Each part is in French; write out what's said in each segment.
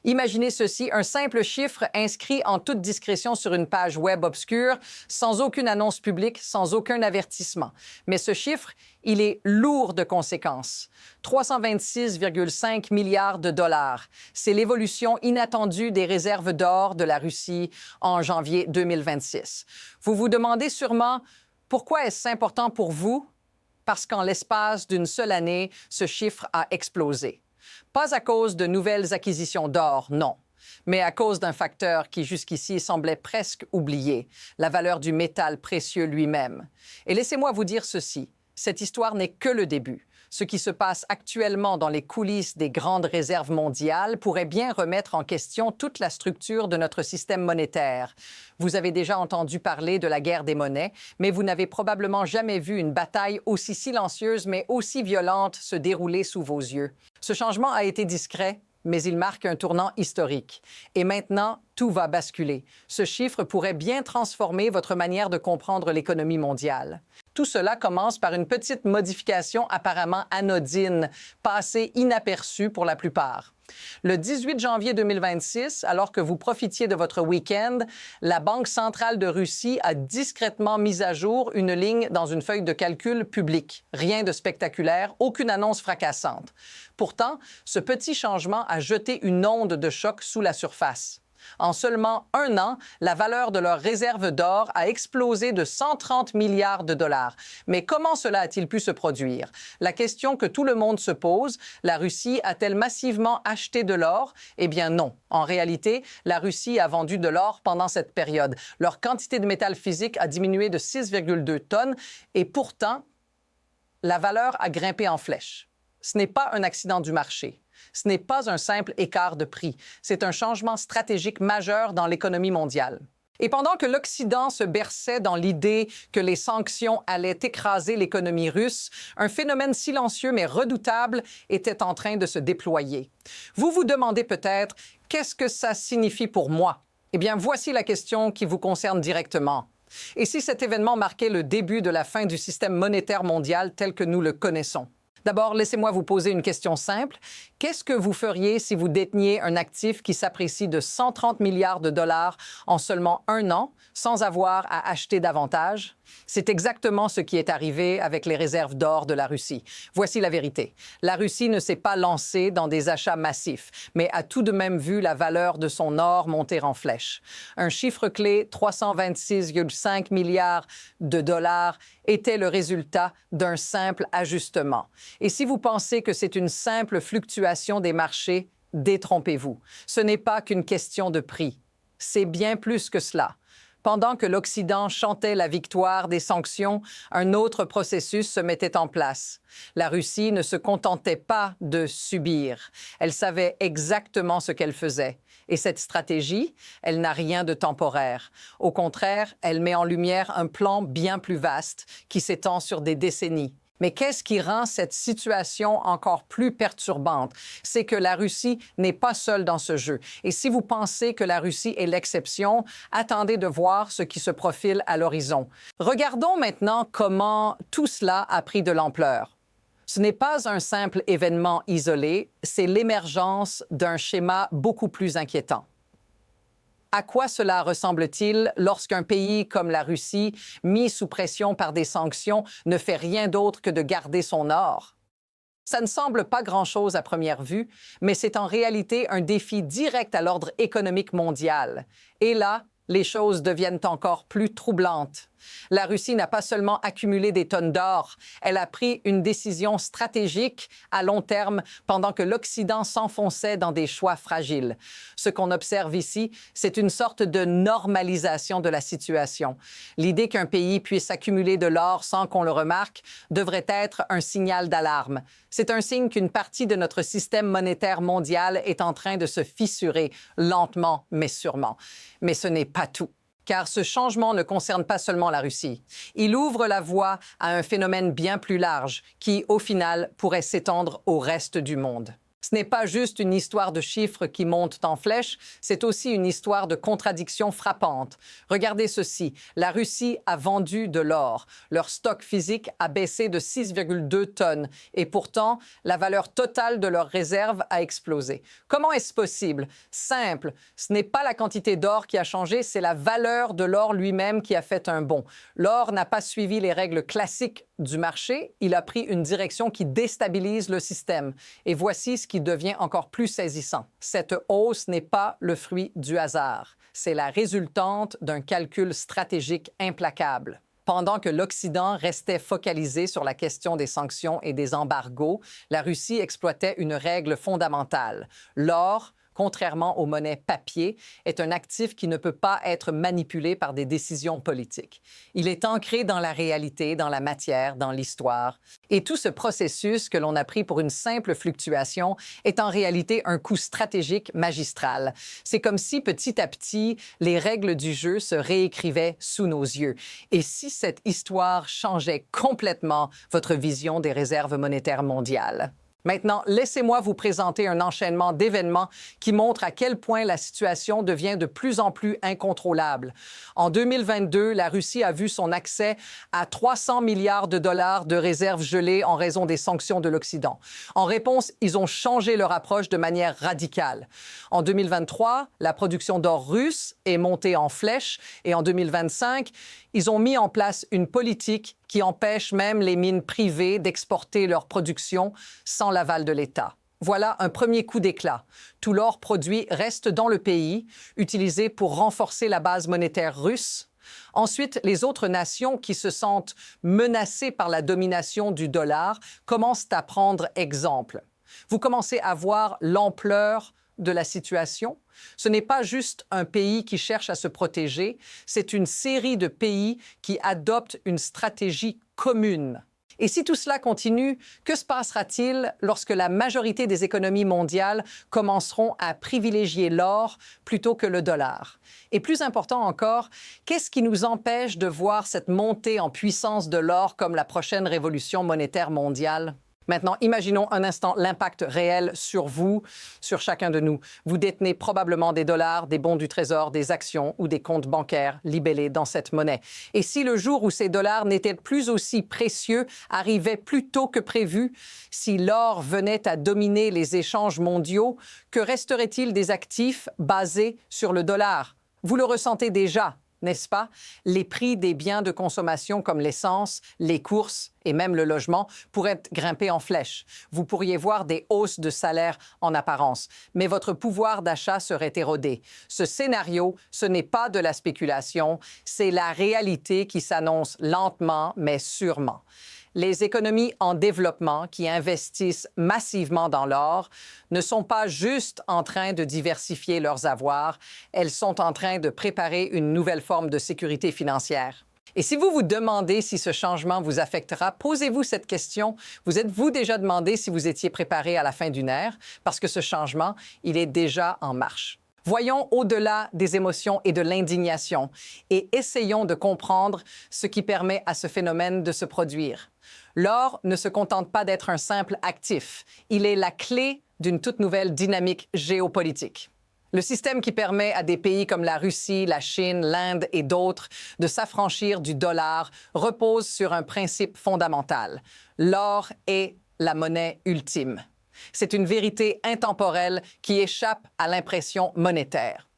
Imaginez ceci, un simple chiffre inscrit en toute discrétion sur une page web obscure, sans aucune annonce publique, sans aucun avertissement. Mais ce chiffre, il est lourd de conséquences. 326,5 milliards de dollars. C'est l'évolution inattendue des réserves d'or de la Russie en janvier 2026. Vous vous demandez sûrement, pourquoi est-ce important pour vous? Parce qu'en l'espace d'une seule année, ce chiffre a explosé. Pas à cause de nouvelles acquisitions d'or, non, mais à cause d'un facteur qui jusqu'ici semblait presque oublié, la valeur du métal précieux lui-même. Et laissez-moi vous dire ceci, cette histoire n'est que le début. Ce qui se passe actuellement dans les coulisses des grandes réserves mondiales pourrait bien remettre en question toute la structure de notre système monétaire. Vous avez déjà entendu parler de la guerre des monnaies, mais vous n'avez probablement jamais vu une bataille aussi silencieuse mais aussi violente se dérouler sous vos yeux. Ce changement a été discret, mais il marque un tournant historique. Et maintenant, tout va basculer. Ce chiffre pourrait bien transformer votre manière de comprendre l'économie mondiale. Tout cela commence par une petite modification apparemment anodine, passée inaperçue pour la plupart. Le 18 janvier 2026, alors que vous profitiez de votre week-end, la Banque centrale de Russie a discrètement mis à jour une ligne dans une feuille de calcul publique. Rien de spectaculaire, aucune annonce fracassante. Pourtant, ce petit changement a jeté une onde de choc sous la surface. En seulement un an, la valeur de leurs réserves d'or a explosé de 130 milliards de dollars. Mais comment cela a-t-il pu se produire? La question que tout le monde se pose, la Russie a-t-elle massivement acheté de l'or? Eh bien non. En réalité, la Russie a vendu de l'or pendant cette période. Leur quantité de métal physique a diminué de 6,2 tonnes et pourtant, la valeur a grimpé en flèche. Ce n'est pas un accident du marché. Ce n'est pas un simple écart de prix. C'est un changement stratégique majeur dans l'économie mondiale. Et pendant que l'Occident se berçait dans l'idée que les sanctions allaient écraser l'économie russe, un phénomène silencieux mais redoutable était en train de se déployer. Vous vous demandez peut-être, qu'est-ce que ça signifie pour moi? Eh bien, voici la question qui vous concerne directement. Et si cet événement marquait le début de la fin du système monétaire mondial tel que nous le connaissons? D'abord, laissez-moi vous poser une question simple. Qu'est-ce que vous feriez si vous déteniez un actif qui s'apprécie de 130 milliards de dollars en seulement un an, sans avoir à acheter davantage? C'est exactement ce qui est arrivé avec les réserves d'or de la Russie. Voici la vérité. La Russie ne s'est pas lancée dans des achats massifs, mais a tout de même vu la valeur de son or monter en flèche. Un chiffre clé, 326,5 milliards de dollars, était le résultat d'un simple ajustement. Et si vous pensez que c'est une simple fluctuation des marchés, détrompez-vous. Ce n'est pas qu'une question de prix. C'est bien plus que cela. Pendant que l'Occident chantait la victoire des sanctions, un autre processus se mettait en place. La Russie ne se contentait pas de subir. Elle savait exactement ce qu'elle faisait. Et cette stratégie, elle n'a rien de temporaire. Au contraire, elle met en lumière un plan bien plus vaste qui s'étend sur des décennies. Mais qu'est-ce qui rend cette situation encore plus perturbante? C'est que la Russie n'est pas seule dans ce jeu. Et si vous pensez que la Russie est l'exception, attendez de voir ce qui se profile à l'horizon. Regardons maintenant comment tout cela a pris de l'ampleur. Ce n'est pas un simple événement isolé, c'est l'émergence d'un schéma beaucoup plus inquiétant. À quoi cela ressemble-t-il lorsqu'un pays comme la Russie, mis sous pression par des sanctions, ne fait rien d'autre que de garder son or? Ça ne semble pas grand-chose à première vue, mais c'est en réalité un défi direct à l'ordre économique mondial. Et là, les choses deviennent encore plus troublantes. La Russie n'a pas seulement accumulé des tonnes d'or, elle a pris une décision stratégique à long terme pendant que l'Occident s'enfonçait dans des choix fragiles. Ce qu'on observe ici, c'est une sorte de normalisation de la situation. L'idée qu'un pays puisse accumuler de l'or sans qu'on le remarque devrait être un signal d'alarme. C'est un signe qu'une partie de notre système monétaire mondial est en train de se fissurer, lentement mais sûrement. Mais ce n'est pas tout. Car ce changement ne concerne pas seulement la Russie. Il ouvre la voie à un phénomène bien plus large qui, au final, pourrait s'étendre au reste du monde. Ce n'est pas juste une histoire de chiffres qui montent en flèche, c'est aussi une histoire de contradictions frappantes. Regardez ceci, la Russie a vendu de l'or. Leur stock physique a baissé de 6,2 tonnes et pourtant, la valeur totale de leurs réserves a explosé. Comment est-ce possible? Simple, ce n'est pas la quantité d'or qui a changé, c'est la valeur de l'or lui-même qui a fait un bond. L'or n'a pas suivi les règles classiques du marché, il a pris une direction qui déstabilise le système. Et voici ce qui devient encore plus saisissant. Cette hausse n'est pas le fruit du hasard. C'est la résultante d'un calcul stratégique implacable. Pendant que l'Occident restait focalisé sur la question des sanctions et des embargos, la Russie exploitait une règle fondamentale. L'or, contrairement aux monnaies papier, est un actif qui ne peut pas être manipulé par des décisions politiques. Il est ancré dans la réalité, dans la matière, dans l'histoire. Et tout ce processus que l'on a pris pour une simple fluctuation est en réalité un coup stratégique magistral. C'est comme si, petit à petit, les règles du jeu se réécrivaient sous nos yeux. Et si cette histoire changeait complètement votre vision des réserves monétaires mondiales? Maintenant, laissez-moi vous présenter un enchaînement d'événements qui montre à quel point la situation devient de plus en plus incontrôlable. En 2022, la Russie a vu son accès à 300 milliards de dollars de réserves gelées en raison des sanctions de l'Occident. En réponse, ils ont changé leur approche de manière radicale. En 2023, la production d'or russe est montée en flèche et en 2025, ils ont mis en place une politique qui empêche même les mines privées d'exporter leur production sans l'aval de l'État. Voilà un premier coup d'éclat. Tout l'or produit reste dans le pays, utilisé pour renforcer la base monétaire russe. Ensuite, les autres nations qui se sentent menacées par la domination du dollar commencent à prendre exemple. Vous commencez à voir l'ampleur de la situation. Ce n'est pas juste un pays qui cherche à se protéger, c'est une série de pays qui adoptent une stratégie commune. Et si tout cela continue, que se passera-t-il lorsque la majorité des économies mondiales commenceront à privilégier l'or plutôt que le dollar? Et plus important encore, qu'est-ce qui nous empêche de voir cette montée en puissance de l'or comme la prochaine révolution monétaire mondiale? Maintenant, imaginons un instant l'impact réel sur vous, sur chacun de nous. Vous détenez probablement des dollars, des bons du Trésor, des actions ou des comptes bancaires libellés dans cette monnaie. Et si le jour où ces dollars n'étaient plus aussi précieux arrivait plus tôt que prévu, si l'or venait à dominer les échanges mondiaux, que resterait-il des actifs basés sur le dollar? Vous le ressentez déjà, n'est-ce pas? Les prix des biens de consommation comme l'essence, les courses et même le logement pourraient grimper en flèche. Vous pourriez voir des hausses de salaire en apparence, mais votre pouvoir d'achat serait érodé. Ce scénario, ce n'est pas de la spéculation, c'est la réalité qui s'annonce lentement mais sûrement. Les économies en développement qui investissent massivement dans l'or ne sont pas juste en train de diversifier leurs avoirs, elles sont en train de préparer une nouvelle forme de sécurité financière. Et si vous vous demandez si ce changement vous affectera, posez-vous cette question. Vous êtes-vous déjà demandé si vous étiez préparé à la fin d'une ère? Parce que ce changement, il est déjà en marche. Voyons au-delà des émotions et de l'indignation et essayons de comprendre ce qui permet à ce phénomène de se produire. L'or ne se contente pas d'être un simple actif. Il est la clé d'une toute nouvelle dynamique géopolitique. Le système qui permet à des pays comme la Russie, la Chine, l'Inde et d'autres de s'affranchir du dollar repose sur un principe fondamental. L'or est la monnaie ultime. C'est une vérité intemporelle qui échappe à l'impression monétaire.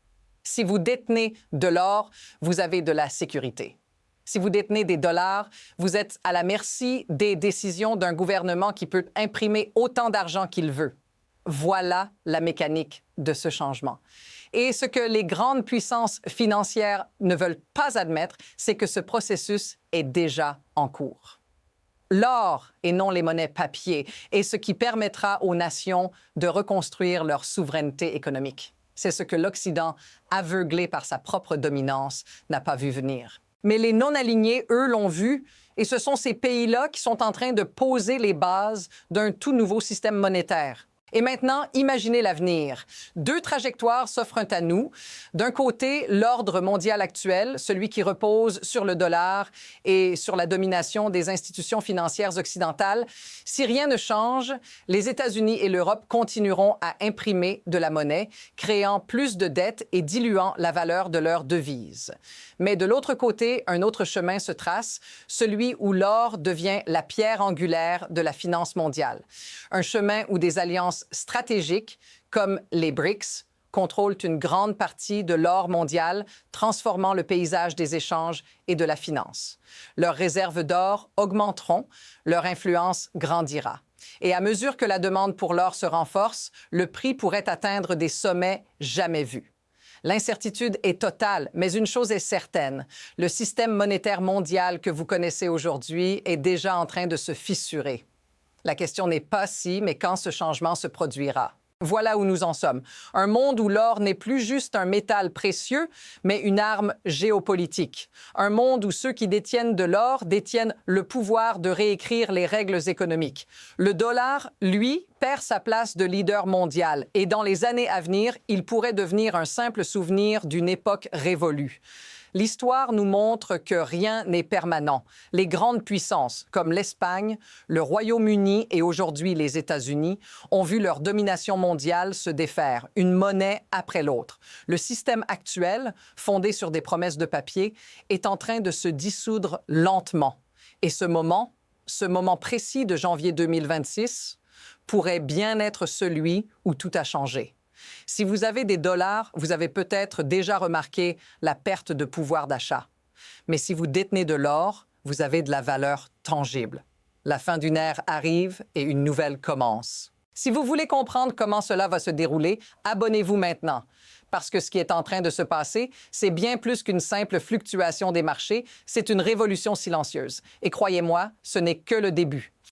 Si vous détenez de l'or, vous avez de la sécurité. Si vous détenez des dollars, vous êtes à la merci des décisions d'un gouvernement qui peut imprimer autant d'argent qu'il veut. Voilà la mécanique de ce changement. Et ce que les grandes puissances financières ne veulent pas admettre, c'est que ce processus est déjà en cours. L'or, et non les monnaies papier, est ce qui permettra aux nations de reconstruire leur souveraineté économique. C'est ce que l'Occident, aveuglé par sa propre dominance, n'a pas vu venir. Mais les non-alignés, eux, l'ont vu, et ce sont ces pays-là qui sont en train de poser les bases d'un tout nouveau système monétaire. Et maintenant, imaginez l'avenir. Deux trajectoires s'offrent à nous. D'un côté, l'ordre mondial actuel, celui qui repose sur le dollar et sur la domination des institutions financières occidentales. Si rien ne change, les États-Unis et l'Europe continueront à imprimer de la monnaie, créant plus de dettes et diluant la valeur de leur devise. Mais de l'autre côté, un autre chemin se trace, celui où l'or devient la pierre angulaire de la finance mondiale. Un chemin où des alliances stratégiques comme les BRICS contrôlent une grande partie de l'or mondial, transformant le paysage des échanges et de la finance. Leurs réserves d'or augmenteront, leur influence grandira. Et à mesure que la demande pour l'or se renforce, le prix pourrait atteindre des sommets jamais vus. L'incertitude est totale, mais une chose est certaine. Le système monétaire mondial que vous connaissez aujourd'hui est déjà en train de se fissurer. La question n'est pas si, mais quand ce changement se produira. Voilà où nous en sommes. Un monde où l'or n'est plus juste un métal précieux, mais une arme géopolitique. Un monde où ceux qui détiennent de l'or détiennent le pouvoir de réécrire les règles économiques. Le dollar, lui, perd sa place de leader mondial et dans les années à venir, il pourrait devenir un simple souvenir d'une époque révolue. L'histoire nous montre que rien n'est permanent. Les grandes puissances, comme l'Espagne, le Royaume-Uni et aujourd'hui les États-Unis, ont vu leur domination mondiale se défaire, une monnaie après l'autre. Le système actuel, fondé sur des promesses de papier, est en train de se dissoudre lentement. Et ce moment précis de janvier 2026, pourrait bien être celui où tout a changé. Si vous avez des dollars, vous avez peut-être déjà remarqué la perte de pouvoir d'achat. Mais si vous détenez de l'or, vous avez de la valeur tangible. La fin d'une ère arrive et une nouvelle commence. Si vous voulez comprendre comment cela va se dérouler, abonnez-vous maintenant. Parce que ce qui est en train de se passer, c'est bien plus qu'une simple fluctuation des marchés, c'est une révolution silencieuse. Et croyez-moi, ce n'est que le début.